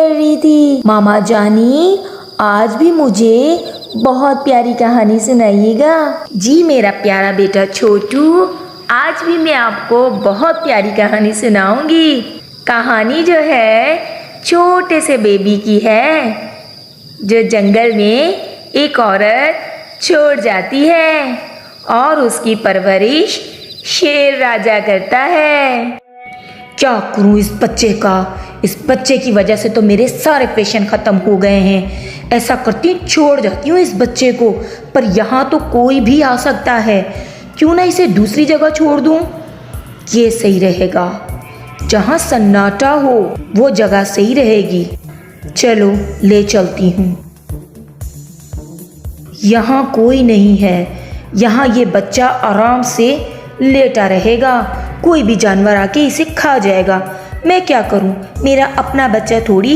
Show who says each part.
Speaker 1: कर रही थी। मामा जानी, आज भी मुझे बहुत प्यारी कहानी सुनाइएगा। जी मेरा प्यारा बेटा छोटू, आज भी मैं आपको बहुत प्यारी कहानी सुनाऊंगी। कहानी जो है छोटे से बेबी की है, जो जंगल में एक औरत छोड़ जाती है और उसकी परवरिश शेर राजा करता है। क्या करूं इस बच्चे का, इस बच्चे की वजह से तो मेरे सारे पेशेंट खत्म हो गए हैं। ऐसा करती हूँ, छोड़ जाती हूँ इस बच्चे को, पर यहाँ तो कोई भी आ सकता है। क्यों ना इसे दूसरी जगह छोड़ दूँ, ये सही रहेगा। जहाँ सन्नाटा हो वो जगह सही रहेगी। चलो ले चलती हूँ। यहाँ कोई नहीं है, यहाँ ये बच्चा आराम से लेटा रहेगा, कोई भी जानवर आके इसे खा जाएगा। मैं क्या करूँ, मेरा अपना बच्चा थोड़ी है।